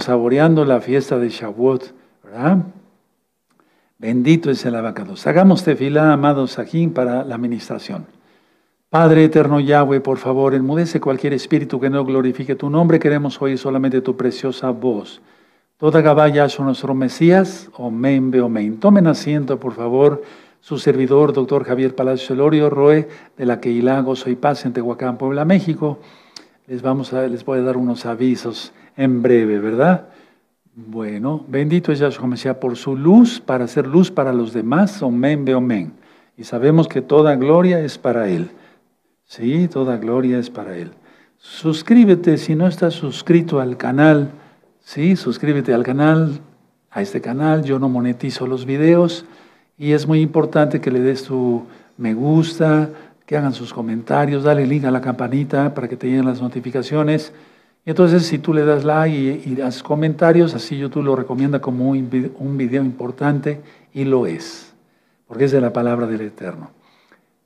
saboreando la fiesta de Shavuot, ¿verdad? Bendito es el abacados. Hagamos tefilá, amados Sajín, para la administración. Padre eterno Yahweh, por favor, enmudece cualquier espíritu que no glorifique tu nombre. Queremos oír solamente tu preciosa voz. Toda Gabaya son nuestro Mesías. Omen, beomen. Tomen asiento, por favor. Su servidor, doctor Javier Palacio Elorio, Roe, de la Keilah Gozo y Paz en Tehuacán, Puebla, México. Les voy a dar unos avisos en breve, ¿verdad? Bueno, bendito es Yahshua Mesías por su luz, para hacer luz para los demás. Omen, beomen. Y sabemos que toda gloria es para Él. Sí, toda gloria es para Él. Suscríbete si no estás suscrito al canal. Sí, suscríbete al canal, a este canal. Yo no monetizo los videos y es muy importante que le des tu me gusta, que hagan sus comentarios, dale link a la campanita para que te lleguen las notificaciones. Y entonces si tú le das like y das comentarios, así YouTube lo recomienda como un video importante y lo es, porque es de la palabra del Eterno.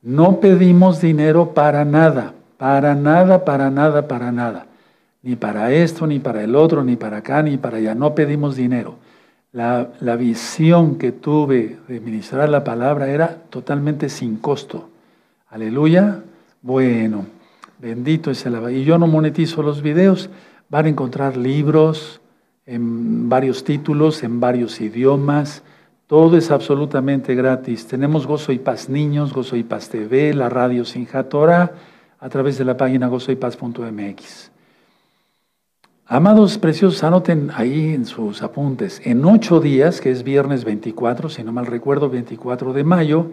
No pedimos dinero para nada, para nada, para nada, para nada. Ni para esto, ni para el otro, ni para acá, ni para allá. No pedimos dinero. La visión que tuve de ministrar la palabra era totalmente sin costo. Aleluya. Bueno, bendito es el Abba. Y yo no monetizo los videos. Van a encontrar libros en varios títulos, en varios idiomas. Todo es absolutamente gratis. Tenemos Gozo y Paz Niños, Gozo y Paz TV, la radio Simchat Torah, a través de la página gozoypaz.mx. Amados preciosos, anoten ahí en sus apuntes. En 8 días, que es viernes 24, si no mal recuerdo, 24 de mayo,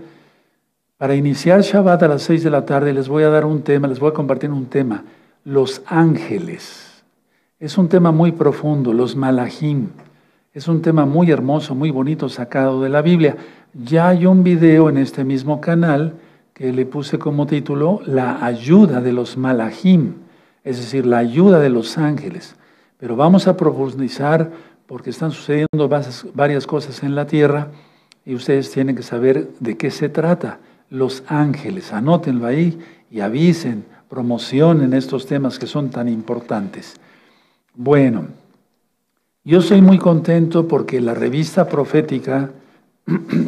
para iniciar Shabbat a las 6 de la tarde, les voy a dar un tema, les voy a compartir un tema. Los ángeles. Es un tema muy profundo, los malajim. Es un tema muy hermoso, muy bonito, sacado de la Biblia. Ya hay un video en este mismo canal que le puse como título La ayuda de los malajim, es decir, la ayuda de los ángeles. Pero vamos a profundizar porque están sucediendo varias cosas en la tierra y ustedes tienen que saber de qué se trata. Los ángeles, anótenlo ahí y avisen, promocionen estos temas que son tan importantes. Bueno, yo soy muy contento porque la revista profética,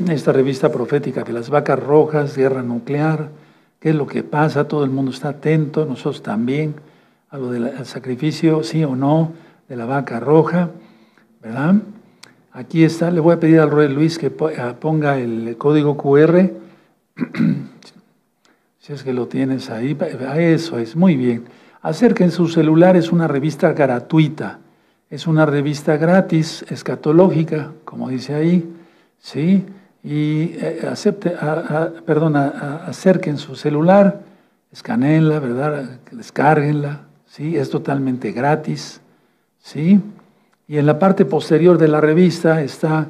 esta revista profética de las vacas rojas, guerra nuclear, qué es lo que pasa, todo el mundo está atento, nosotros también, a lo del sacrificio, sí o no, de la vaca roja, ¿verdad? Aquí está, le voy a pedir al Roy Luis que ponga el código QR, si es que lo tienes ahí, eso es, muy bien. Acerquen su celular, es una revista gratuita, es una revista gratis, escatológica, como dice ahí, ¿sí? Y acerquen su celular, escaneenla, ¿verdad? Descárguenla, ¿sí? Es totalmente gratis, ¿sí? Y en la parte posterior de la revista está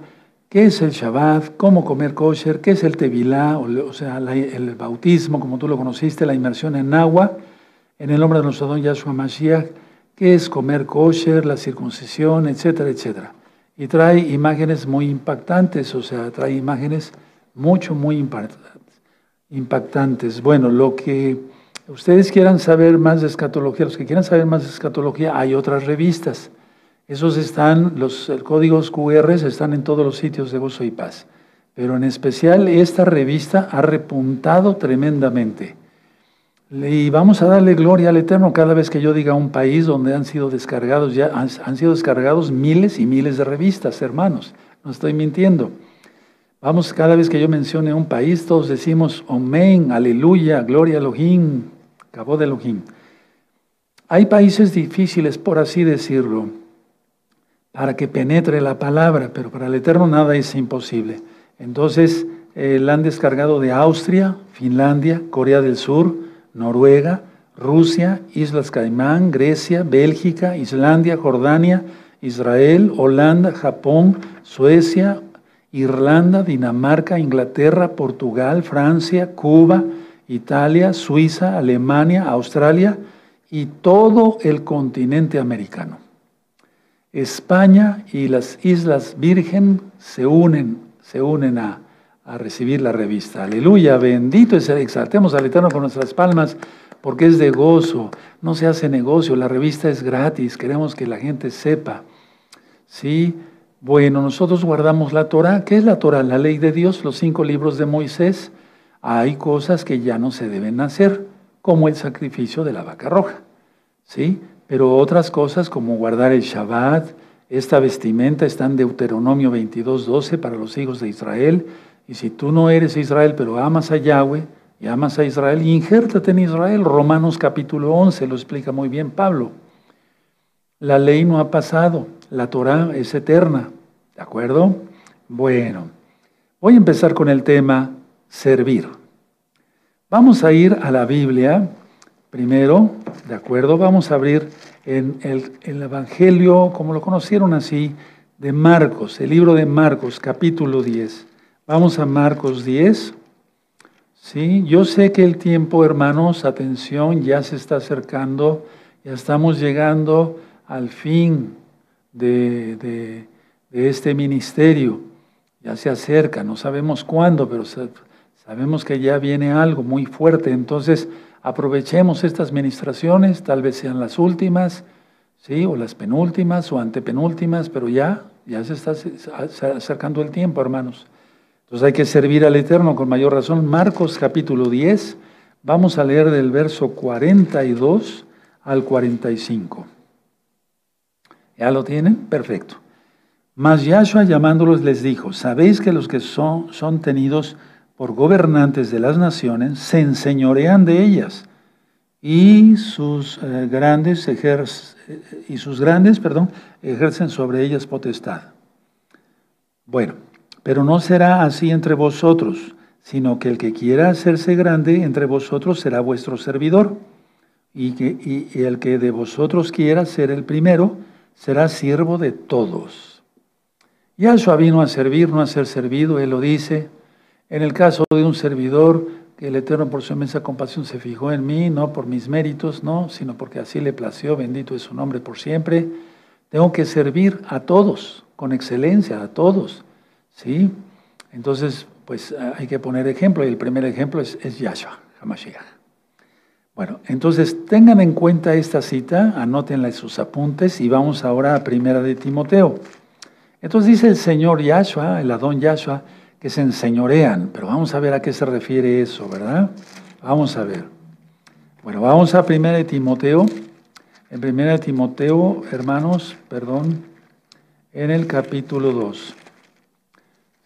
qué es el Shabbat, cómo comer kosher, qué es el Tevilá, o sea, el bautismo, como tú lo conociste, la inmersión en agua, en el nombre de nuestro don Yahshua Mashiach, qué es comer kosher, la circuncisión, etcétera, etcétera. Y trae imágenes muy impactantes, o sea, trae imágenes muy impactantes. Bueno, lo que ustedes quieran saber más de escatología, los que quieran saber más de escatología, hay otras revistas. Esos están, los códigos QR están en todos los sitios de Gozo y Paz. Pero en especial esta revista ha repuntado tremendamente. Y vamos a darle gloria al Eterno cada vez que yo diga un país donde han sido descargados, ya han sido descargados miles y miles de revistas, hermanos. No estoy mintiendo. Vamos, cada vez que yo mencione un país, todos decimos, amén, aleluya, gloria a Elohim, Kabod Elohim. Hay países difíciles, por así decirlo, para que penetre la palabra, pero para el Eterno nada es imposible. Entonces, la han descargado de Austria, Finlandia, Corea del Sur, Noruega, Rusia, Islas Caimán, Grecia, Bélgica, Islandia, Jordania, Israel, Holanda, Japón, Suecia, Irlanda, Dinamarca, Inglaterra, Portugal, Francia, Cuba, Italia, Suiza, Alemania, Australia y todo el continente americano. España y las Islas Virgen se unen a recibir la revista. Aleluya, bendito es el, exaltemos al Eterno con nuestras palmas, porque es de gozo, no se hace negocio, la revista es gratis, queremos que la gente sepa. Sí, bueno, nosotros guardamos la Torá. ¿Qué es la Torá? La ley de Dios, los 5 libros de Moisés. Hay cosas que ya no se deben hacer, como el sacrificio de la vaca roja, ¿sí? Pero otras cosas como guardar el Shabbat, esta vestimenta está en Deuteronomio 22:12 para los hijos de Israel. Y si tú no eres Israel, pero amas a Yahweh y amas a Israel, injértate en Israel. Romanos capítulo 11 lo explica muy bien Pablo. La ley no ha pasado, la Torá es eterna, ¿de acuerdo? Bueno, voy a empezar con el tema servir. Vamos a ir a la Biblia primero, ¿de acuerdo? Vamos a abrir en el Evangelio, como lo conocieron así, de Marcos, el libro de Marcos, capítulo 10. Vamos a Marcos 10. Sí, yo sé que el tiempo, hermanos, atención, ya se está acercando, ya estamos llegando al fin de este ministerio. Ya se acerca, no sabemos cuándo, pero sabemos que ya viene algo muy fuerte. Entonces, aprovechemos estas ministraciones, tal vez sean las últimas, ¿sí? O las penúltimas o antepenúltimas, pero ya se está acercando el tiempo, hermanos. Entonces hay que servir al Eterno con mayor razón. Marcos capítulo 10, vamos a leer del verso 42 al 45. ¿Ya lo tienen? Perfecto. Mas Yahshua llamándolos les dijo, ¿sabéis que los que son tenidos por gobernantes de las naciones se enseñorean de ellas y sus grandes ejercen sobre ellas potestad? Bueno, pero no será así entre vosotros, sino que el que quiera hacerse grande entre vosotros será vuestro servidor, y el que de vosotros quiera ser el primero será siervo de todos. Yahshua vino a servir, no a ser servido, él lo dice. En el caso de un servidor, que el Eterno por su inmensa compasión se fijó en mí, no por mis méritos, no, sino porque así le plació, bendito es su nombre por siempre. Tengo que servir a todos, con excelencia, a todos, ¿sí? Entonces, pues hay que poner ejemplo, y el primer ejemplo es Yahshua, HaMashiach. Bueno, entonces tengan en cuenta esta cita, anótenla en sus apuntes, y vamos ahora a Primera de Timoteo. Entonces dice el Señor Yahshua, el Adón Yahshua, que se enseñorean, pero vamos a ver a qué se refiere eso, ¿verdad? Vamos a ver. Bueno, vamos a 1 Timoteo. En 1 Timoteo, hermanos, en el capítulo 2.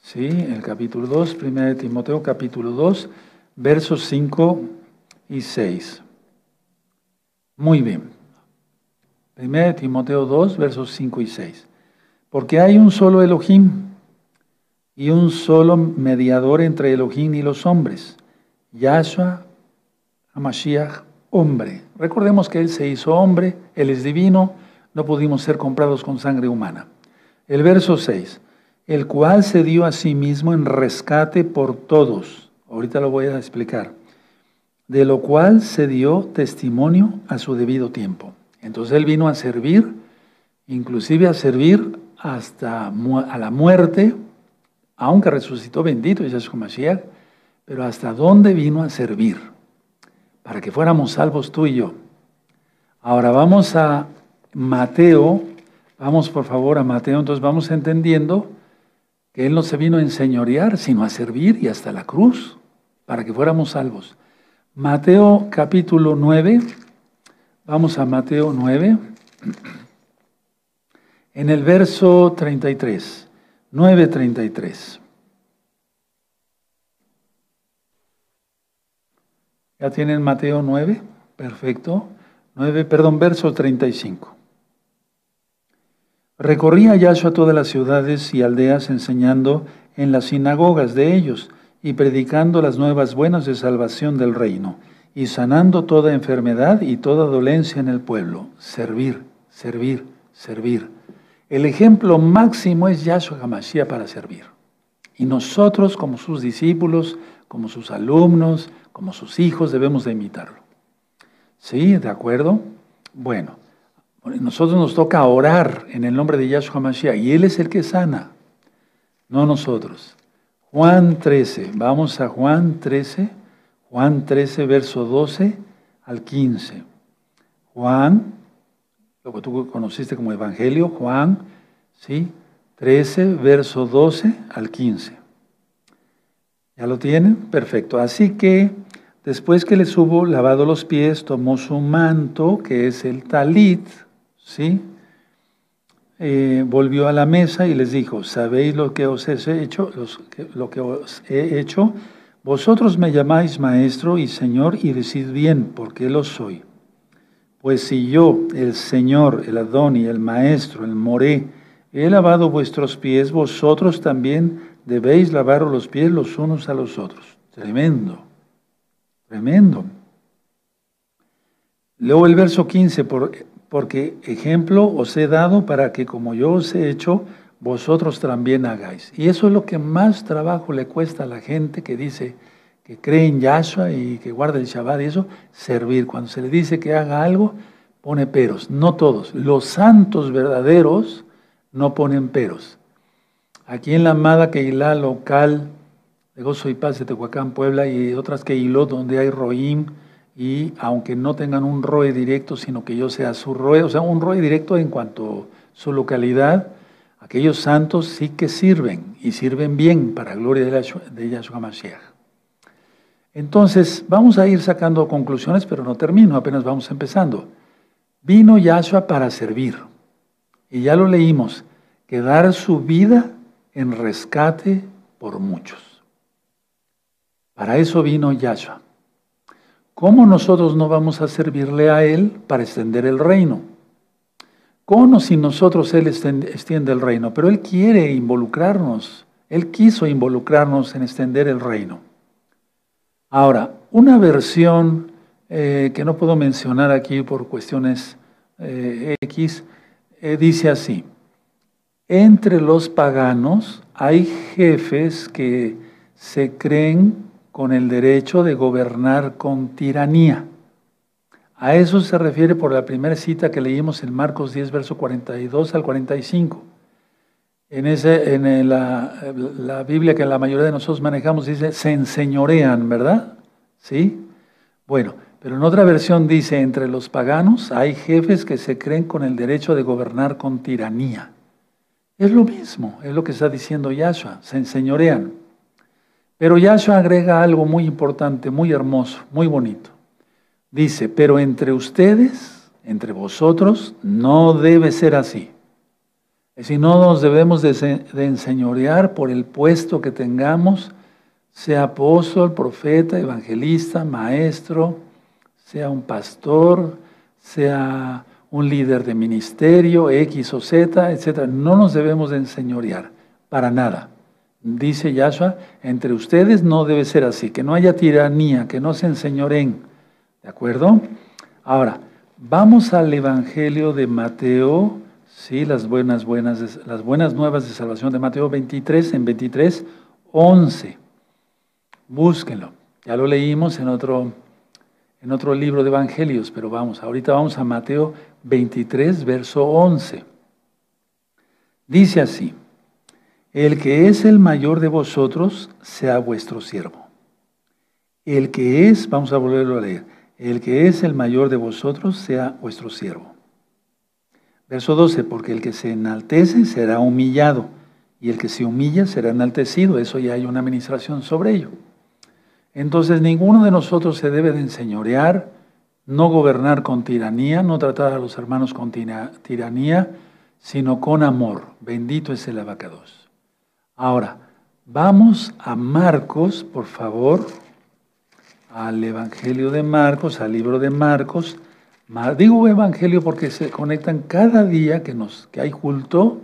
Sí, el capítulo 2, 1 Timoteo, capítulo 2, versos 5 y 6. Muy bien. 1 Timoteo 2, versos 5 y 6. Porque hay un solo Elohim y un solo mediador entre Elohim y los hombres, Yahshua HaMashiach, hombre. Recordemos que Él se hizo hombre, Él es divino, no pudimos ser comprados con sangre humana. El verso 6, el cual se dio a sí mismo en rescate por todos. Ahorita lo voy a explicar. De lo cual se dio testimonio a su debido tiempo. Entonces Él vino a servir, inclusive a servir hasta a la muerte, aunque resucitó, bendito es Yahshua Mashiach, pero ¿hasta dónde vino a servir? Para que fuéramos salvos tú y yo. Ahora vamos a Mateo, vamos por favor a Mateo, entonces vamos entendiendo que Él no se vino a enseñorear, sino a servir y hasta la cruz, para que fuéramos salvos. Mateo capítulo 9, vamos a Mateo 9, en el verso 33, 9:33. ¿Ya tienen Mateo 9? Perfecto. Verso 35. Recorría Yahshua todas las ciudades y aldeas enseñando en las sinagogas de ellos y predicando las nuevas buenas de salvación del reino y sanando toda enfermedad y toda dolencia en el pueblo. Servir, servir, servir. El ejemplo máximo es Yahshua HaMashiach para servir. Y nosotros como sus discípulos, como sus alumnos, como sus hijos debemos de imitarlo. ¿Sí? ¿De acuerdo? Bueno, nosotros nos toca orar en el nombre de Yahshua HaMashiach y Él es el que sana, no nosotros. Juan 13, vamos a Juan 13, verso 12 al 15. Juan, lo que tú conociste como Evangelio, Juan, ¿sí? 13, verso 12 al 15. ¿Ya lo tienen? Perfecto. Así que después que les hubo lavado los pies, tomó su manto, que es el talit, ¿sí? Volvió a la mesa y les dijo, ¿sabéis lo que os he hecho? Lo que os he hecho. Vosotros me llamáis maestro y señor y decid bien, porque lo soy. Pues si yo, el Señor, el Adón y el Maestro, el Moré, he lavado vuestros pies, vosotros también debéis lavaros los pies los unos a los otros. Tremendo, tremendo. Luego el verso 15, porque ejemplo os he dado para que como yo os he hecho, vosotros también hagáis. Y eso es lo que más trabajo le cuesta a la gente que dice que cree en Yahshua y que guarda el Shabbat y eso, servir. Cuando se le dice que haga algo, pone peros. No todos. Los santos verdaderos no ponen peros. Aquí en la amada Keilah local de Gozo y Paz de Tehuacán, Puebla, y otras Keilot donde hay Roim, y aunque no tengan un roe directo, sino que yo sea su roe, o sea, un roe directo en cuanto a su localidad, aquellos santos sí que sirven, y sirven bien para gloria de Yahshua Mashiach. Entonces, vamos a ir sacando conclusiones, pero no termino, apenas vamos empezando. Vino Yahshua para servir, y ya lo leímos, que dar su vida en rescate por muchos. Para eso vino Yahshua. ¿Cómo nosotros no vamos a servirle a Él para extender el reino? ¿Cómo si nosotros Él extiende el reino? Pero Él quiere involucrarnos, Él quiso involucrarnos en extender el reino. Ahora, una versión que no puedo mencionar aquí por cuestiones X, dice así: entre los paganos hay jefes que se creen con el derecho de gobernar con tiranía. A eso se refiere por la primera cita que leímos en Marcos 10, verso 42 al 45. En la Biblia que la mayoría de nosotros manejamos dice, se enseñorean, ¿verdad? ¿Sí? Bueno, pero en otra versión dice, entre los paganos hay jefes que se creen con el derecho de gobernar con tiranía. Es lo mismo, es lo que está diciendo Yahshua, se enseñorean. Pero Yahshua agrega algo muy importante, muy hermoso, muy bonito. Dice, pero entre ustedes, entre vosotros, no debe ser así. Es decir, no nos debemos de enseñorear por el puesto que tengamos, sea apóstol, profeta, evangelista, maestro, sea un pastor, sea un líder de ministerio, X o Z, etc. No nos debemos de enseñorear, para nada. Dice Yahshua, entre ustedes no debe ser así, que no haya tiranía, que no se enseñoreen. ¿De acuerdo? Ahora, vamos al Evangelio de Mateo, sí, las buenas nuevas de salvación de Mateo 23, en 23, 11. Búsquenlo. Ya lo leímos en otro libro de Evangelios, pero ahorita vamos a Mateo 23, verso 11. Dice así: el que es el mayor de vosotros, sea vuestro siervo. El que es, vamos a volverlo a leer, el que es el mayor de vosotros, sea vuestro siervo. Verso 12, porque el que se enaltece será humillado, y el que se humilla será enaltecido. Eso ya hay una administración sobre ello. Entonces ninguno de nosotros se debe de enseñorear, no gobernar con tiranía, no tratar a los hermanos con tiranía, sino con amor. Bendito es el abacados. Ahora, vamos a Marcos, por favor, al Evangelio de Marcos, al libro de Marcos. Digo Evangelio porque se conectan cada día que hay culto,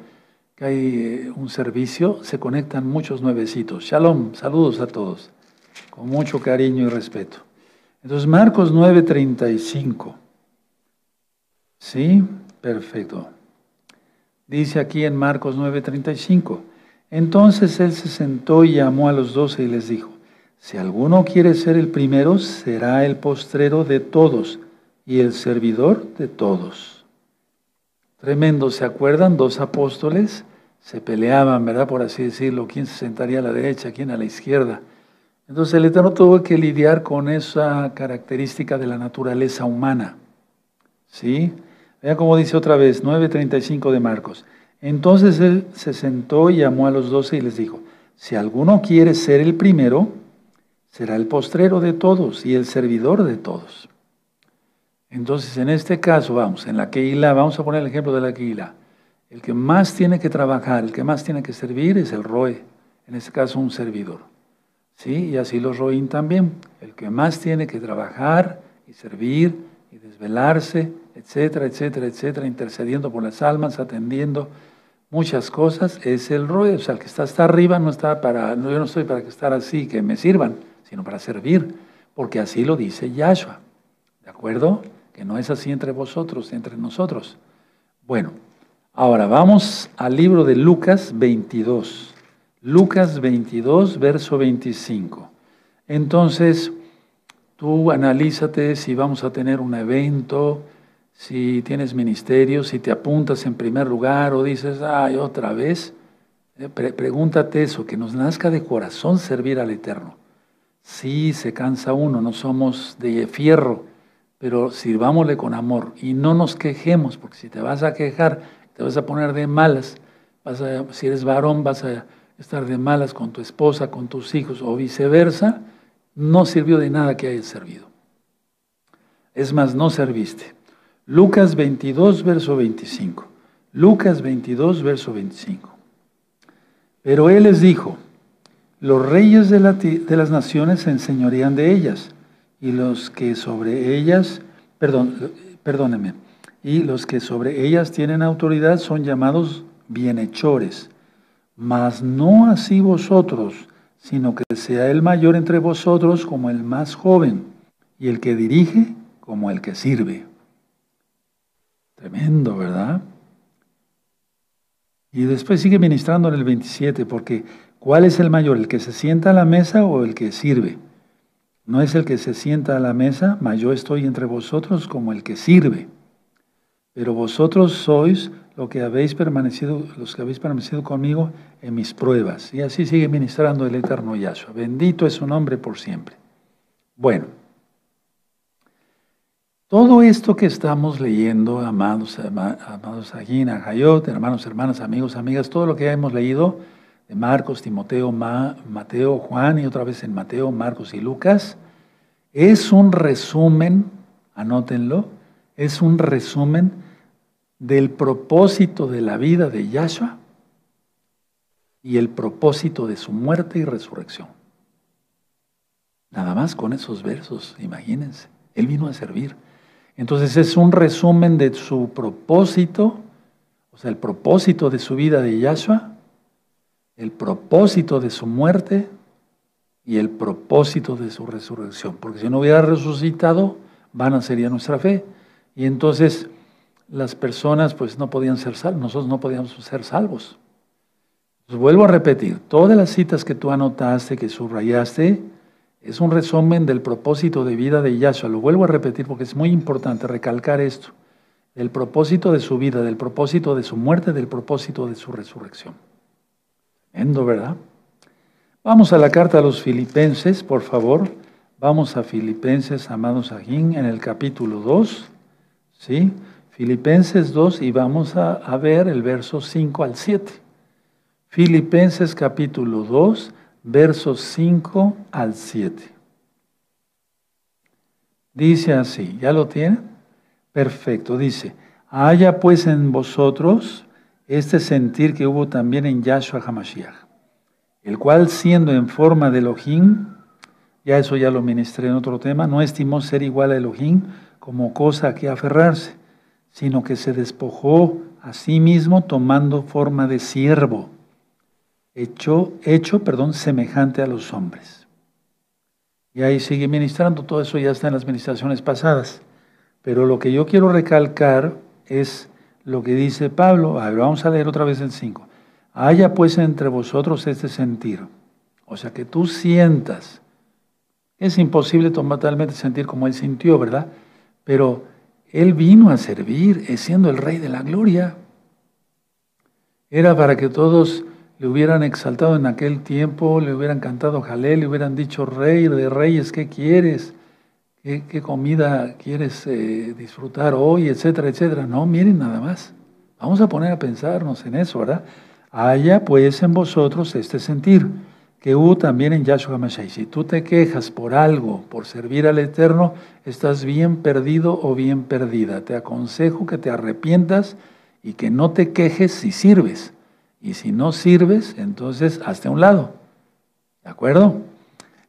que hay un servicio, se conectan muchos nuevecitos. Shalom, saludos a todos, con mucho cariño y respeto. Entonces, Marcos 9:35. ¿Sí? Perfecto. Dice aquí en Marcos 9:35. Entonces él se sentó y llamó a los 12 y les dijo, si alguno quiere ser el primero, será el postrero de todos y el servidor de todos. Tremendo, ¿se acuerdan? Dos apóstoles se peleaban, ¿verdad? Por así decirlo, quién se sentaría a la derecha, quién a la izquierda. Entonces el Eterno tuvo que lidiar con esa característica de la naturaleza humana. ¿Sí? Vean cómo dice otra vez, 9:35 de Marcos. Entonces él se sentó y llamó a los 12 y les dijo, si alguno quiere ser el primero, será el postrero de todos y el servidor de todos. Entonces, en este caso, vamos, en la Keilah, vamos a poner el ejemplo de la Keilah. El que más tiene que trabajar, el que más tiene que servir es el Roe, en este caso un servidor. ¿Sí? Y así los Roim también. El que más tiene que trabajar y servir y desvelarse, etcétera, etcétera, etcétera, intercediendo por las almas, atendiendo muchas cosas, es el Roe. O sea, el que está hasta arriba no está para, no, yo no estoy para que estar así, que me sirvan, sino para servir, porque así lo dice Yahshua. ¿De acuerdo? Que no es así entre vosotros, entre nosotros. Bueno, ahora vamos al libro de Lucas 22. Lucas 22, verso 25. Entonces, tú analízate si vamos a tener un evento, si tienes ministerio, si te apuntas en primer lugar o dices, ay, otra vez. Pregúntate eso, que nos nazca de corazón servir al Eterno. Sí, se cansa uno, no somos de fierro, pero sirvámosle con amor y no nos quejemos, porque si te vas a quejar, te vas a poner de malas, si eres varón vas a estar de malas con tu esposa, con tus hijos o viceversa, no sirvió de nada que hayas servido. Es más, no serviste. Lucas 22, verso 25. Lucas 22, verso 25. Pero él les dijo, los reyes de las naciones se enseñorean de ellas, y los que sobre ellas, perdónenme, y los que sobre ellas tienen autoridad son llamados bienhechores. Mas no así vosotros, sino que sea el mayor entre vosotros como el más joven, y el que dirige como el que sirve. Tremendo, ¿verdad? Y después sigue ministrando en el 27, porque ¿cuál es el mayor? ¿El que se sienta a la mesa o el que sirve? No es el que se sienta a la mesa, mas yo estoy entre vosotros como el que sirve. Pero vosotros sois los que habéis permanecido conmigo en mis pruebas. Y así sigue ministrando el eterno Yahshua. Bendito es su nombre por siempre. Bueno, todo esto que estamos leyendo, amados Agin, Ajayot, hermanos, hermanas, amigos, amigas, todo lo que hemos leído de Marcos, Timoteo, Mateo, Juan y otra vez en Mateo, Marcos y Lucas, es un resumen, anótenlo, es un resumen del propósito de la vida de Yahshua y el propósito de su muerte y resurrección. Nada más con esos versos, imagínense, Él vino a servir. Entonces es un resumen de su propósito, o sea, el propósito de su vida de Yahshua, el propósito de su muerte y el propósito de su resurrección. Porque si no hubiera resucitado, vana sería nuestra fe. Y entonces las personas pues no podían ser salvos, nosotros no podíamos ser salvos. Entonces, vuelvo a repetir, todas las citas que tú anotaste, que subrayaste, es un resumen del propósito de vida de Yahshua. Lo vuelvo a repetir porque es muy importante recalcar esto. Del propósito de su vida, del propósito de su muerte, del propósito de su resurrección. Tremendo, ¿verdad? Vamos a la carta a los Filipenses, por favor. Vamos a Filipenses, amados Agin, en el capítulo 2. ¿Sí? Filipenses 2 y vamos a ver el verso 5 al 7. Filipenses capítulo 2, versos 5 al 7. Dice así, ¿ya lo tienen? Perfecto, dice, haya pues en vosotros este sentir que hubo también en Yahshua HaMashiach, el cual siendo en forma de Elohim, ya eso ya lo ministré en otro tema, no estimó ser igual a Elohim como cosa a que aferrarse, sino que se despojó a sí mismo tomando forma de siervo, hecho, semejante a los hombres. Y ahí sigue ministrando, todo eso ya está en las ministraciones pasadas. Pero lo que yo quiero recalcar es lo que dice Pablo. A ver, vamos a leer otra vez el 5. Haya pues entre vosotros este sentir. O sea, que tú sientas. Es imposible totalmente sentir como él sintió, ¿verdad? Pero él vino a servir, siendo el Rey de la Gloria. Era para que todos le hubieran exaltado en aquel tiempo, le hubieran cantado Jalel, le hubieran dicho, Rey de Reyes, ¿qué quieres? ¿Qué comida quieres disfrutar hoy? Etcétera, etcétera. No, miren nada más. Vamos a poner a pensarnos en eso, ¿verdad? Haya pues en vosotros este sentir, que hubo también en Yahshua HaMashiach. Si tú te quejas por algo, por servir al Eterno, estás bien perdido o bien perdida. Te aconsejo que te arrepientas y que no te quejes si sirves. Y si no sirves, entonces hazte a un lado. ¿De acuerdo?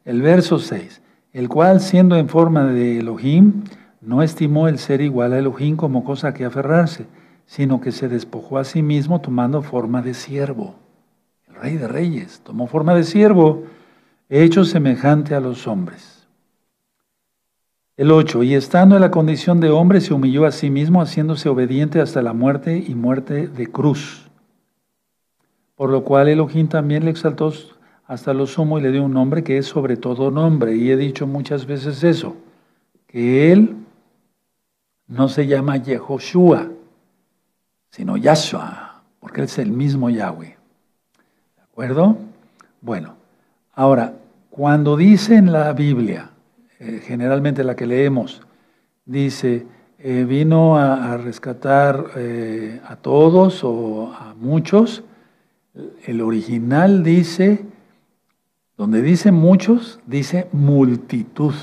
El verso 6. El cual, siendo en forma de Elohim, no estimó el ser igual a Elohim como cosa que aferrarse, sino que se despojó a sí mismo tomando forma de siervo. El Rey de Reyes tomó forma de siervo, hecho semejante a los hombres. El 8. Y estando en la condición de hombre, se humilló a sí mismo, haciéndose obediente hasta la muerte y muerte de cruz. Por lo cual Elohim también le exaltó hasta lo sumo y le dio un nombre que es sobre todo nombre. Y he dicho muchas veces eso, que él no se llama Yehoshua, sino Yahshua, porque él es el mismo Yahweh. ¿De acuerdo? Bueno, ahora, cuando dice en la Biblia, generalmente la que leemos, dice, vino a rescatar a todos o a muchos, el original dice, donde dice muchos, dice multitud.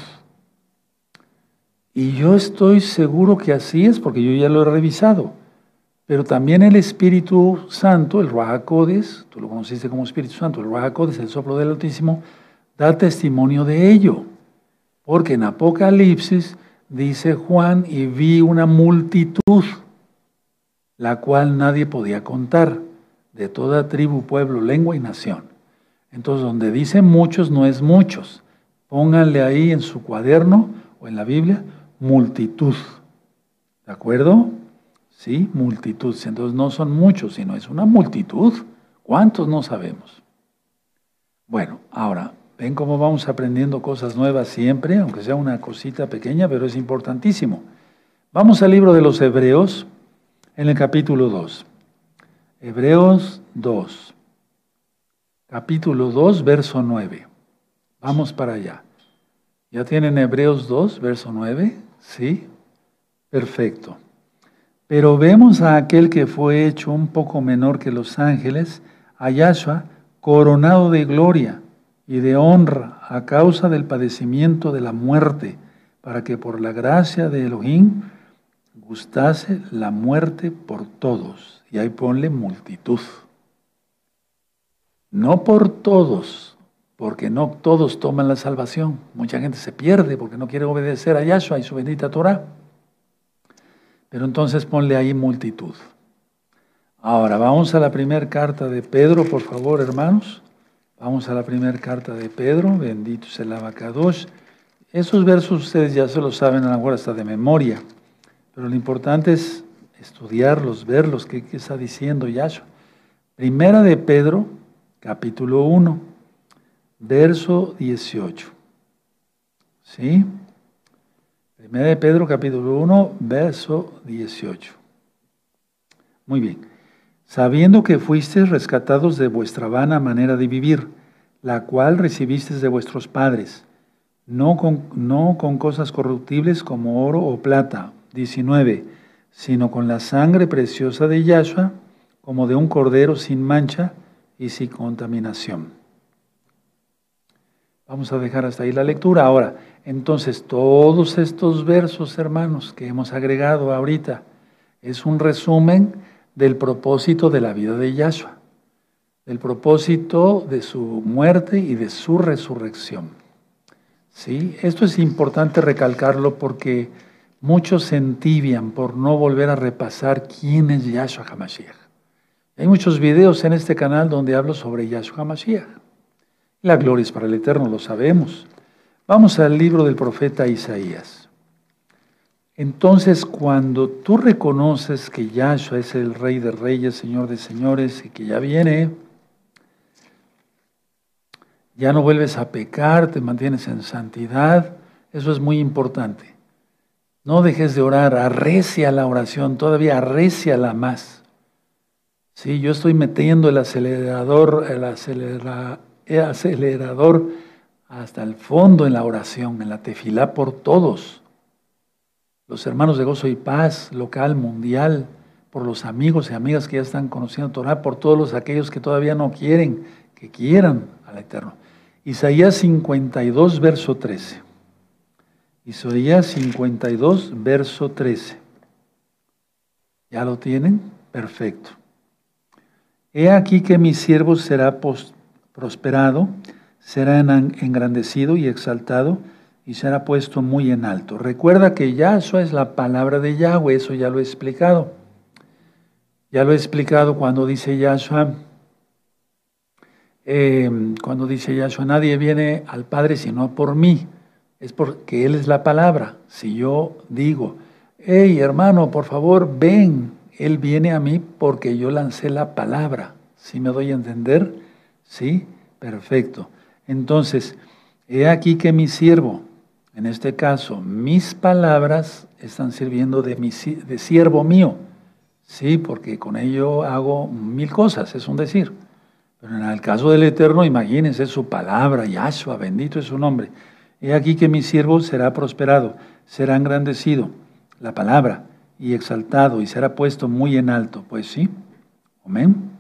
Y yo estoy seguro que así es, porque yo ya lo he revisado. Pero también el Espíritu Santo, el Ruach HaKodesh, tú lo conociste como Espíritu Santo, el Ruach HaKodesh, el soplo del Altísimo, da testimonio de ello. Porque en Apocalipsis dice Juan, y vi una multitud, la cual nadie podía contar, de toda tribu, pueblo, lengua y nación. Entonces, donde dice muchos, no es muchos. Pónganle ahí en su cuaderno o en la Biblia, multitud. ¿De acuerdo? Sí, multitud. Entonces no son muchos, sino es una multitud. ¿Cuántos? No sabemos. Bueno, ahora, ven cómo vamos aprendiendo cosas nuevas siempre, aunque sea una cosita pequeña, pero es importantísimo. Vamos al libro de los Hebreos, en el capítulo 2. Hebreos 2. Capítulo 2, verso 9. Vamos para allá. ¿Ya tienen Hebreos 2, verso 9? ¿Sí? Perfecto. Pero vemos a aquel que fue hecho un poco menor que los ángeles, a Yahshua, coronado de gloria y de honra a causa del padecimiento de la muerte, para que por la gracia de Elohim gustase la muerte por todos. Y ahí ponle multitud. No por todos, porque no todos toman la salvación. Mucha gente se pierde porque no quiere obedecer a Yahshua y su bendita Torah. Pero entonces ponle ahí multitud. Ahora, vamos a la primera carta de Pedro, por favor, hermanos. Vamos a la primera carta de Pedro, bendito sea el Abacadosh. Esos versos ustedes ya se los saben, a lo mejor hasta de memoria. Pero lo importante es estudiarlos, verlos, qué está diciendo Yahshua. Primera de Pedro, capítulo 1, verso 18. ¿Sí? Primera de Pedro, capítulo 1, verso 18. Muy bien. Sabiendo que fuisteis rescatados de vuestra vana manera de vivir, la cual recibisteis de vuestros padres, no con cosas corruptibles como oro o plata, 19, sino con la sangre preciosa de Yahshua, como de un cordero sin mancha y sin contaminación. Vamos a dejar hasta ahí la lectura. Ahora, entonces, todos estos versos, hermanos, que hemos agregado ahorita, es un resumen del propósito de la vida de Yahshua, del propósito de su muerte y de su resurrección. ¿Sí? Esto es importante recalcarlo porque muchos se entibian por no volver a repasar quién es Yahshua HaMashiach. Hay muchos videos en este canal donde hablo sobre Yahshua HaMashiach. La gloria es para el Eterno, lo sabemos. Vamos al libro del profeta Isaías. Entonces, cuando tú reconoces que Yahshua es el Rey de Reyes, Señor de Señores, y que ya viene, ya no vuelves a pecar, te mantienes en santidad, eso es muy importante. No dejes de orar, arrecia la oración, todavía arréciala más. Sí, yo estoy metiendo el acelerador hasta el fondo en la oración, en la tefilá por todos. Los hermanos de Gozo y Paz, local, mundial, por los amigos y amigas que ya están conociendo Torah, por todos aquellos que todavía no quieren, que quieran al Eterno. Isaías 52, verso 13. Isaías 52, verso 13. ¿Ya lo tienen? Perfecto. He aquí que mi siervo será prosperado, será engrandecido y exaltado, y será puesto muy en alto. Recuerda que Yahshua es la palabra de Yahweh, eso ya lo he explicado. Ya lo he explicado cuando dice Yahshua, nadie viene al Padre sino por mí. Es porque Él es la palabra. Si yo digo, hey hermano, por favor, ven, Él viene a mí porque yo lancé la palabra. ¿Sí me doy a entender? Sí, perfecto. Entonces, he aquí que mi siervo, en este caso, mis palabras están sirviendo de siervo mío. Sí, porque con ello hago 1000 cosas, es un decir. Pero en el caso del Eterno, imagínense su palabra, Yahshua, bendito es su nombre. He aquí que mi siervo será prosperado, será engrandecido, la palabra, y exaltado, y será puesto muy en alto. Pues sí, amén.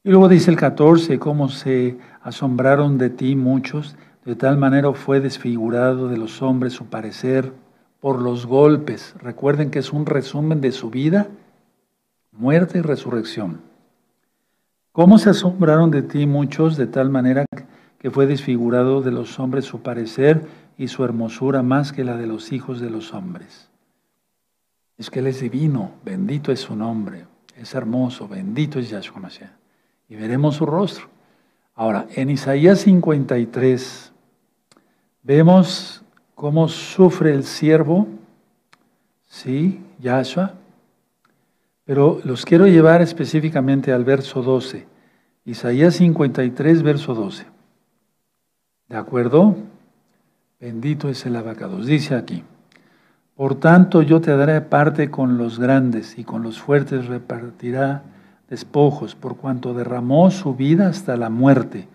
Y luego dice el 14, cómo se asombraron de ti muchos, de tal manera fue desfigurado de los hombres su parecer por los golpes. Recuerden que es un resumen de su vida, muerte y resurrección. ¿Cómo se asombraron de ti muchos de tal manera que fue desfigurado de los hombres su parecer y su hermosura más que la de los hijos de los hombres? Es que Él es divino, bendito es su nombre, es hermoso, bendito es Yahshua Mashiach. Y veremos su rostro. Ahora, en Isaías 53 vemos cómo sufre el siervo, sí, Yahshua, pero los quiero llevar específicamente al verso 12. Isaías 53, verso 12. ¿De acuerdo? Bendito es el abacados. Dice aquí, por tanto yo te daré parte con los grandes y con los fuertes repartirá despojos, por cuanto derramó su vida hasta la muerte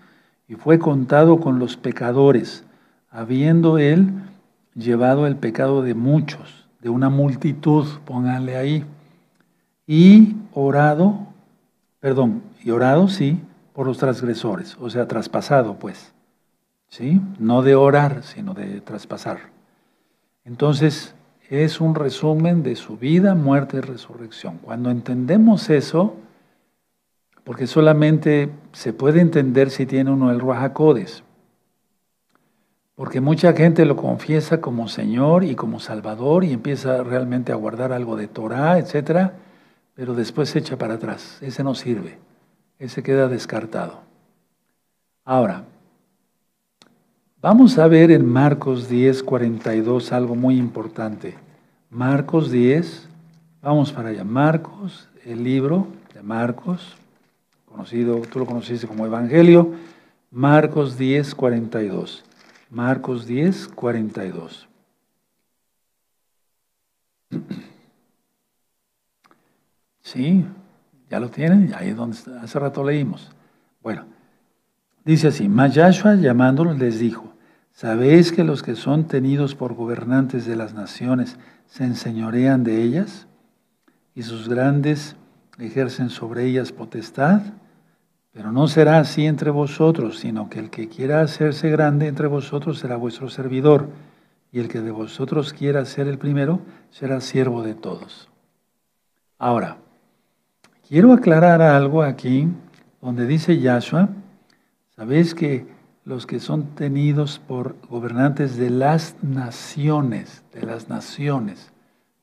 y fue contado con los pecadores, habiendo él llevado el pecado de muchos, de una multitud, pónganle ahí, y orado, sí, por los transgresores, o sea, traspasado, pues, ¿sí? No de orar, sino de traspasar. Entonces, es un resumen de su vida, muerte y resurrección. Cuando entendemos eso, porque solamente se puede entender si tiene uno el Ruach HaKodesh, porque mucha gente lo confiesa como Señor y como Salvador y empieza realmente a guardar algo de Torah, etcétera, pero después se echa para atrás. Ese no sirve, ese queda descartado. Ahora, vamos a ver en Marcos 10, 42 algo muy importante. Marcos 10, vamos para allá. Marcos, el libro de Marcos, conocido, tú lo conociste como Evangelio, Marcos 10, 42. Marcos 10, 42. Sí, ya lo tienen, ahí es donde hace rato leímos. Bueno, dice así, mas Yahshua llamándolos les dijo, ¿sabéis que los que son tenidos por gobernantes de las naciones se enseñorean de ellas? Y sus grandes ejercen sobre ellas potestad. Pero no será así entre vosotros, sino que el que quiera hacerse grande entre vosotros será vuestro servidor, y el que de vosotros quiera ser el primero será siervo de todos. Ahora, quiero aclarar algo aquí, donde dice Yahshua, sabéis que los que son tenidos por gobernantes de las naciones,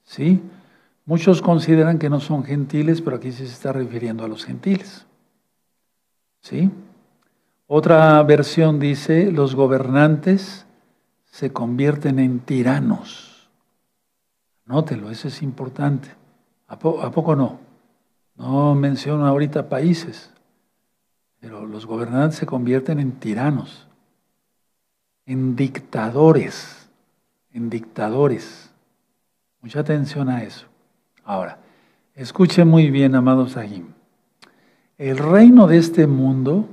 ¿sí? Muchos consideran que no son gentiles, pero aquí sí se está refiriendo a los gentiles. ¿Sí? Otra versión dice, los gobernantes se convierten en tiranos. Anótelo, eso es importante. ¿A poco no? No menciono ahorita países, pero los gobernantes se convierten en tiranos, en dictadores, Mucha atención a eso. Ahora, escuchen muy bien, amados Sahim. El reino de este mundo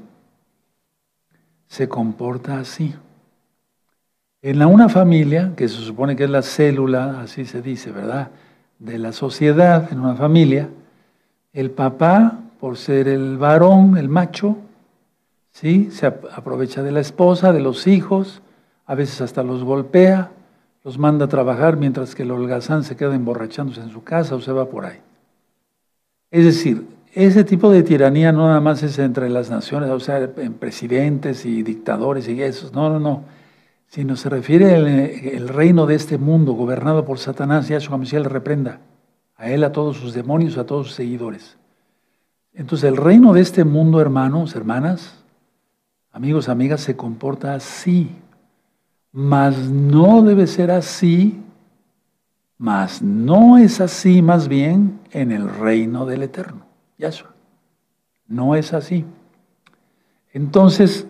se comporta así. En una familia, que se supone que es la célula, así se dice, ¿verdad?, de la sociedad, en una familia, El papá, por ser el varón, el macho, ¿sí? Se aprovecha de la esposa, de los hijos, a veces hasta los golpea, los manda a trabajar mientras que el holgazán se queda emborrachándose en su casa o se va por ahí. Es decir, ese tipo de tiranía no nada más es entre las naciones, o sea, en presidentes y dictadores y esos, no, sino se refiere el reino de este mundo gobernado por Satanás. Yahshua Mashiach le reprenda a él, a todos sus demonios, a todos sus seguidores. Entonces el reino de este mundo, hermanos, hermanas, amigos, amigas, se comporta así, mas no debe ser así, mas no es así más bien en el reino del Eterno, Yahshua. No es así. Entonces,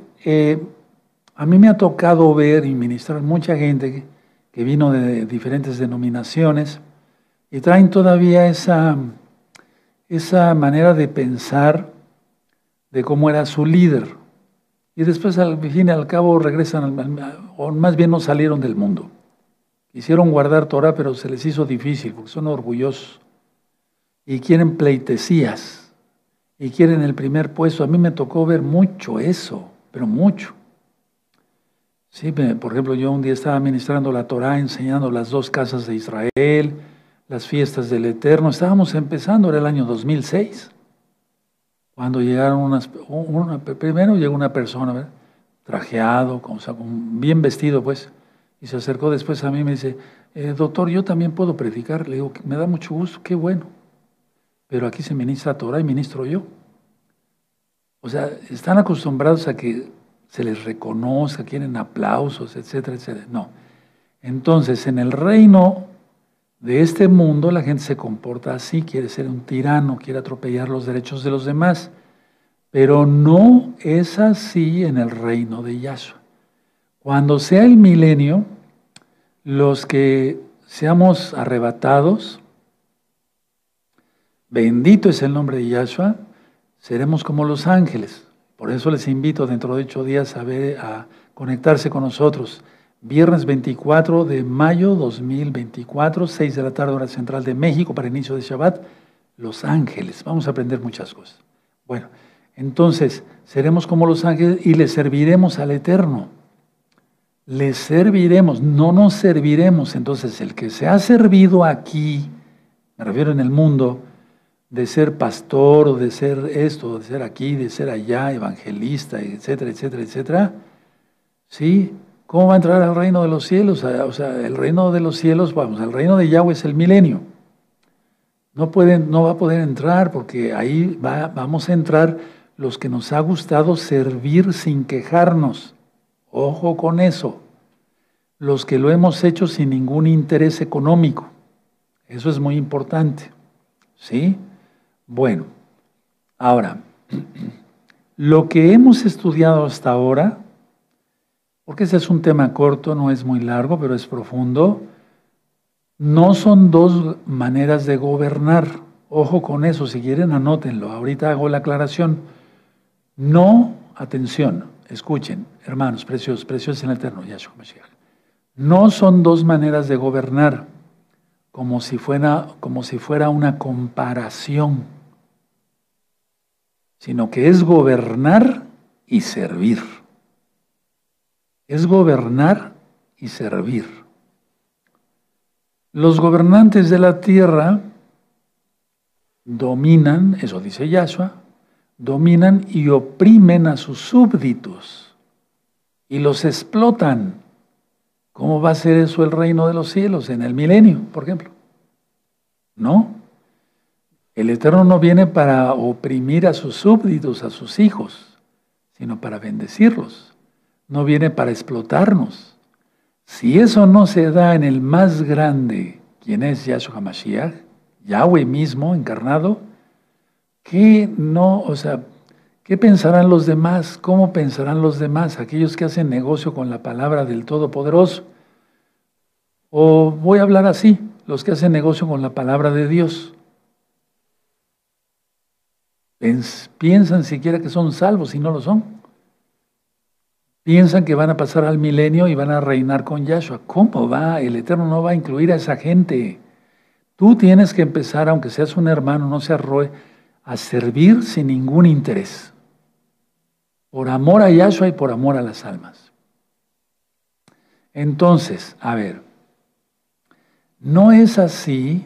a mí me ha tocado ver y ministrar mucha gente que vino de diferentes denominaciones y traen todavía esa manera de pensar de cómo era su líder. Y después, al fin y al cabo, regresan, o más bien no salieron del mundo. Quisieron guardar Torah, pero se les hizo difícil porque son orgullosos. Y quieren pleitesías. Y quieren el primer puesto. A mí me tocó ver mucho eso, pero mucho. Sí, por ejemplo, yo un día estaba ministrando la Torah, enseñando las 2 casas de Israel, las fiestas del Eterno. Estábamos empezando, era el año 2006. Cuando llegaron primero llegó una persona, ¿verdad? Trajeado, bien vestido, pues, y se acercó después a mí y me dice, doctor, yo también puedo predicar. Le digo, me da mucho gusto, qué bueno, pero aquí se ministra Torah y ministro yo. O sea, están acostumbrados a que se les reconozca, quieren aplausos, etcétera, etcétera. No. Entonces, en el reino de este mundo la gente se comporta así, quiere ser un tirano, quiere atropellar los derechos de los demás, pero no es así en el reino de Yahshua. Cuando sea el milenio, los que seamos arrebatados, bendito es el nombre de Yahshua, seremos como los ángeles. Por eso les invito dentro de 8 días a conectarse con nosotros. Viernes 24 de mayo 2024, 6 de la tarde, hora central de México, para inicio de Shabbat, Los Ángeles. Vamos a aprender muchas cosas. Bueno, entonces, seremos como los ángeles y le serviremos al Eterno. Le serviremos, no nos serviremos. Entonces, el que se ha servido aquí, me refiero en el mundo, de ser pastor, o de ser esto, de ser aquí, de ser allá, evangelista, etcétera, etcétera, etcétera, ¿sí? ¿Cómo va a entrar al reino de los cielos? O sea, el reino de los cielos, vamos, el reino de Yahweh es el milenio. No va a poder entrar porque ahí vamos a entrar los que nos ha gustado servir sin quejarnos. Ojo con eso. Los que lo hemos hecho sin ningún interés económico. Eso es muy importante. ¿Sí? Bueno, ahora, lo que hemos estudiado hasta ahora, porque ese es un tema corto, no es muy largo, pero es profundo, no son 2 maneras de gobernar. Ojo con eso, si quieren anótenlo, ahorita hago la aclaración. No, atención, escuchen, hermanos, preciosos en el Eterno, Yahshua Mashiach. No son 2 maneras de gobernar, como si fuera una comparación, sino que es gobernar y servir. Es gobernar y servir. Los gobernantes de la tierra dominan, eso dice Yahshua, dominan y oprimen a sus súbditos y los explotan. ¿Cómo va a ser eso el reino de los cielos en el milenio, por ejemplo? No. El Eterno no viene para oprimir a sus súbditos, a sus hijos, sino para bendecirlos. No viene para explotarnos. Si eso no se da en el más grande, quien es Yahshua Mashiach, Yahweh mismo encarnado, ¿qué pensarán los demás? ¿Cómo pensarán los demás? Aquellos que hacen negocio con la palabra del Todopoderoso. O voy a hablar así, los que hacen negocio con la palabra de Dios. Piensan siquiera que son salvos y no lo son. Piensan que van a pasar al milenio y van a reinar con Yahshua. ¿Cómo va? El Eterno no va a incluir a esa gente. Tú tienes que empezar, aunque seas un hermano, no seas roe. a servir sin ningún interés, por amor a Yahshua y por amor a las almas. Entonces, a ver, no es así,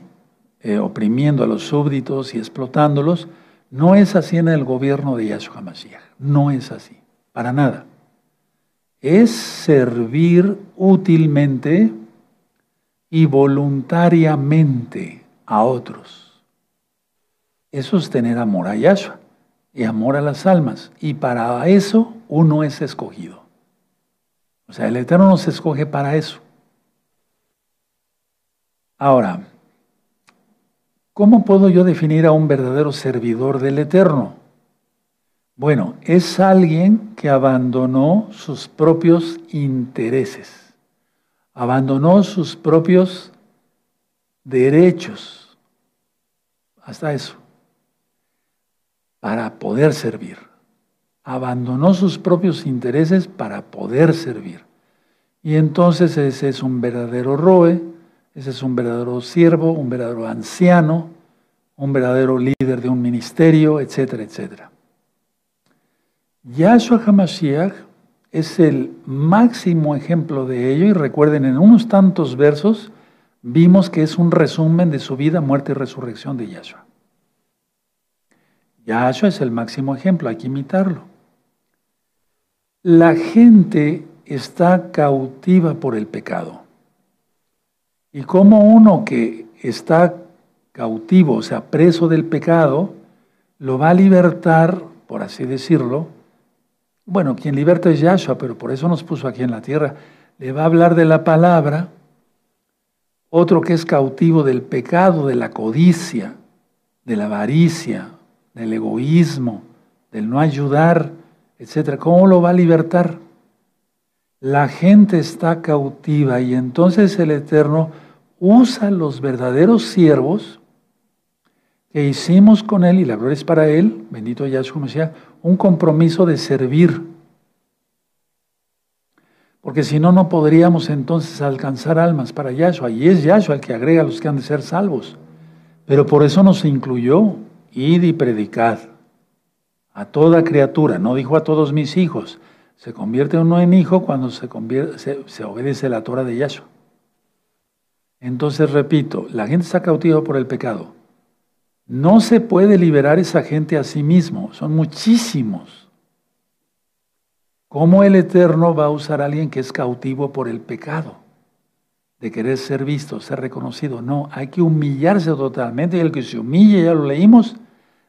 oprimiendo a los súbditos y explotándolos, no es así en el gobierno de Yahshua Mashiach, no es así, para nada. Es servir útilmente y voluntariamente a otros. Eso es tener amor a Yahshua y amor a las almas. Y para eso uno es escogido. O sea, el Eterno nos escoge para eso. Ahora, ¿cómo puedo yo definir a un verdadero servidor del Eterno? Bueno, es alguien que abandonó sus propios intereses, abandonó sus propios derechos, hasta eso, para poder servir. Abandonó sus propios intereses para poder servir. Y entonces ese es un verdadero roe, ese es un verdadero siervo, un verdadero anciano, un verdadero líder de un ministerio, etcétera, etcétera. Yahshua HaMashiach es el máximo ejemplo de ello, y recuerden, en unos tantos versos vimos que es un resumen de su vida, muerte y resurrección de Yahshua. Yahshua es el máximo ejemplo, hay que imitarlo. La gente está cautiva por el pecado. Y como uno que está cautivo, o sea, preso del pecado, lo va a libertar, por así decirlo. Bueno, quien liberta es Yahshua, pero por eso nos puso aquí en la tierra. Le va a hablar de la palabra. Otro que es cautivo del pecado, de la codicia, de la avaricia, del egoísmo, del no ayudar, etc. ¿Cómo lo va a libertar? La gente está cautiva y entonces el Eterno usa los verdaderos siervos que hicimos con Él, y la gloria es para Él, bendito Yahshua Mashiach, un compromiso de servir. Porque si no, no podríamos entonces alcanzar almas para Yahshua. Y es Yahshua el que agrega a los que han de ser salvos. Pero por eso nos incluyó, id y predicad a toda criatura. No dijo a todos mis hijos. Se convierte uno en hijo cuando se obedece la Torah de Yahshua. Entonces, repito, la gente está cautiva por el pecado. No se puede liberar esa gente a sí mismo. Son muchísimos. ¿Cómo el Eterno va a usar a alguien que es cautivo por el pecado? De querer ser visto, ser reconocido. No, hay que humillarse totalmente. Y el que se humille, ya lo leímos,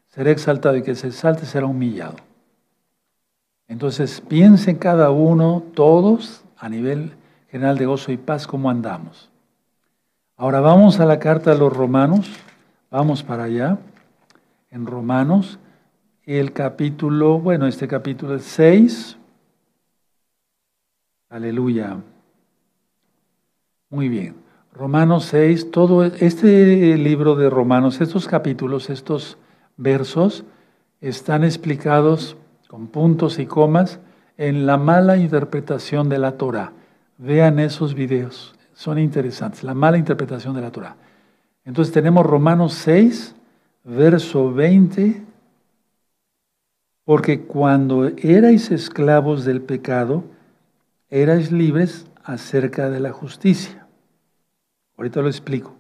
será exaltado. Y el que se exalte será humillado. Entonces, piensen cada uno, todos, a nivel general de gozo y paz, cómo andamos. Ahora vamos a la carta a los Romanos. Vamos para allá. En Romanos, el capítulo, bueno, este capítulo es 6. Aleluya. Muy bien. Romanos 6, todo este libro de Romanos, estos capítulos, estos versos, están explicados con puntos y comas en la mala interpretación de la Torah. Vean esos videos, son interesantes, la mala interpretación de la Torah. Entonces tenemos Romanos 6, verso 20, porque cuando erais esclavos del pecado, erais libres acerca de la justicia. Ahorita lo explico.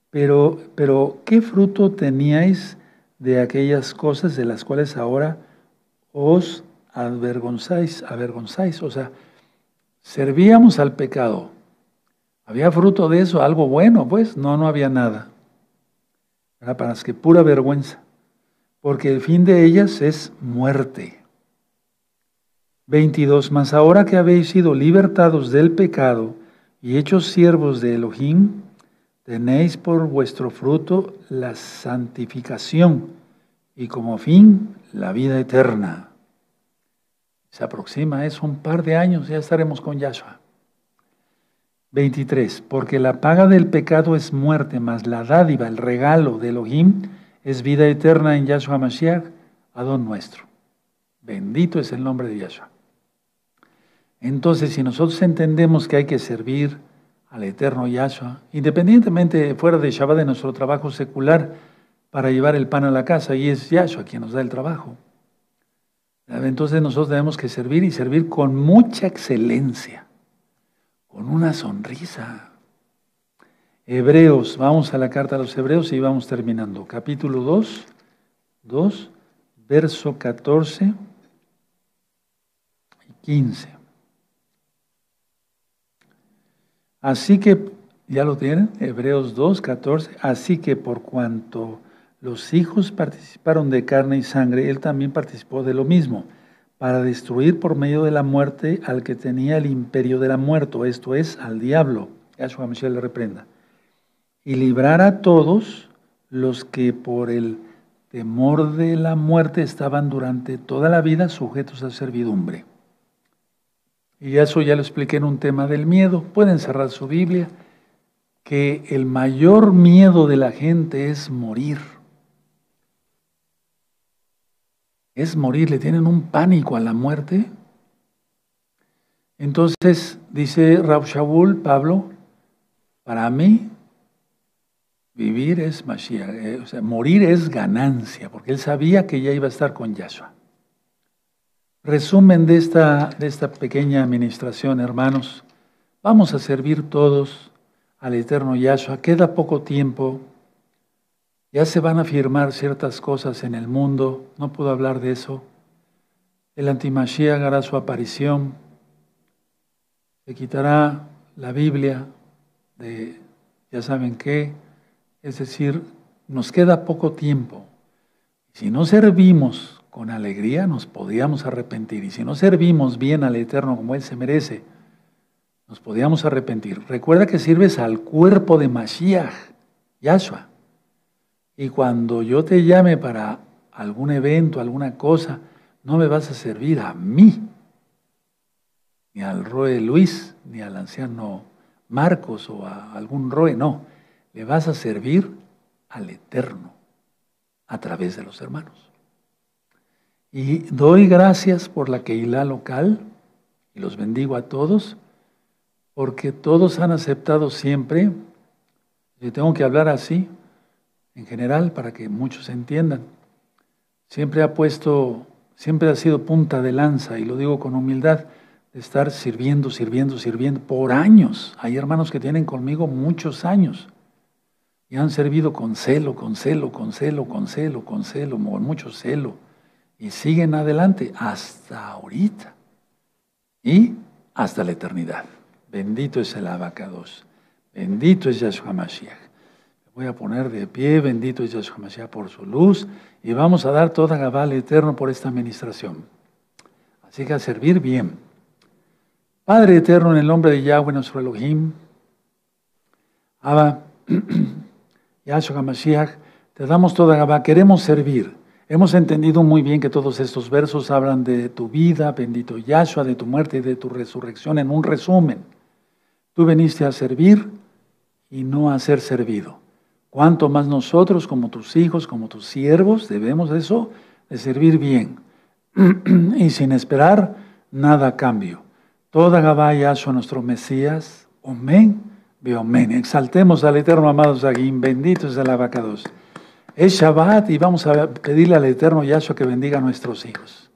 Pero ¿qué fruto teníais de aquellas cosas de las cuales ahora os avergonzáis? O sea, servíamos al pecado. ¿Había fruto de eso? ¿Algo bueno? Pues no había nada. Era para que pura vergüenza. Porque el fin de ellas es muerte. 22. Mas ahora que habéis sido libertados del pecado y hechos siervos de Elohim, tenéis por vuestro fruto la santificación y como fin la vida eterna. Se aproxima, es un par de años, ya estaremos con Yahshua. 23. Porque la paga del pecado es muerte, mas la dádiva, el regalo de Elohim, es vida eterna en Yahshua Mashiach, Adón nuestro. Bendito es el nombre de Yahshua. Entonces, si nosotros entendemos que hay que servir al eterno Yahshua, independientemente fuera de Shabbat de nuestro trabajo secular, para llevar el pan a la casa y es Yahshua quien nos da el trabajo. Entonces nosotros tenemos que servir y servir con mucha excelencia, con una sonrisa. Hebreos, vamos a la carta a los Hebreos y vamos terminando. Capítulo 2, verso 14 y 15. Así que, ¿ya lo tienen? Hebreos 2, 14. Así que por cuanto los hijos participaron de carne y sangre, él también participó de lo mismo, para destruir por medio de la muerte al que tenía el imperio de la muerte, esto es, al diablo. Yahshua Mashiach le reprenda. Y librar a todos los que por el temor de la muerte estaban durante toda la vida sujetos a servidumbre. Y eso ya lo expliqué en un tema del miedo. Pueden cerrar su Biblia, que el mayor miedo de la gente es morir. Es morir, le tienen un pánico a la muerte. Entonces, dice Rab Shaul, Pablo, para mí, vivir es Mashiach, o sea, morir es ganancia, porque él sabía que ya iba a estar con Yahshua. Resumen de esta pequeña administración, hermanos. Vamos a servir todos al eterno Yahshua. Queda poco tiempo. Ya se van a firmar ciertas cosas en el mundo. No puedo hablar de eso. El antimashiach hará su aparición. Se quitará la Biblia de ya saben qué. Es decir, nos queda poco tiempo. Si no servimos con alegría, nos podíamos arrepentir. Y si no servimos bien al Eterno como Él se merece, nos podíamos arrepentir. Recuerda que sirves al cuerpo de Mashiach, Yahshua. Y cuando yo te llame para algún evento, alguna cosa, no me vas a servir a mí, ni al Roe Luis, ni al anciano Marcos o a algún Roe, no. Le vas a servir al Eterno a través de los hermanos. Y doy gracias por la Keilah local y los bendigo a todos, porque todos han aceptado siempre, y tengo que hablar así, en general, para que muchos entiendan. Siempre ha sido punta de lanza, y lo digo con humildad, de estar sirviendo por años. Hay hermanos que tienen conmigo muchos años y han servido con celo, con mucho celo, y siguen adelante hasta ahorita y hasta la eternidad. Bendito es el Abacados, bendito es Yahshua Mashiach. Me voy a poner de pie, bendito es Yahshua Mashiach por su luz, y vamos a dar toda Gabá al Eterno por esta administración. Así que a servir bien. Padre eterno, en el nombre de Yahweh, nuestro Elohim, Abba, Yahshua HaMashiach, te damos toda Gabá, queremos servir. Hemos entendido muy bien que todos estos versos hablan de tu vida, bendito Yahshua, de tu muerte y de tu resurrección, en un resumen. Tú viniste a servir y no a ser servido. Cuanto más nosotros, como tus hijos, como tus siervos, debemos de eso, de servir bien. Y sin esperar nada a cambio. Toda Gabá Yahshua, nuestro Mesías, amén. Amén. Exaltemos al Eterno, amados Agim. Bendito es el Abacados. Es Shabbat y vamos a pedirle al Eterno Yahshua que bendiga a nuestros hijos.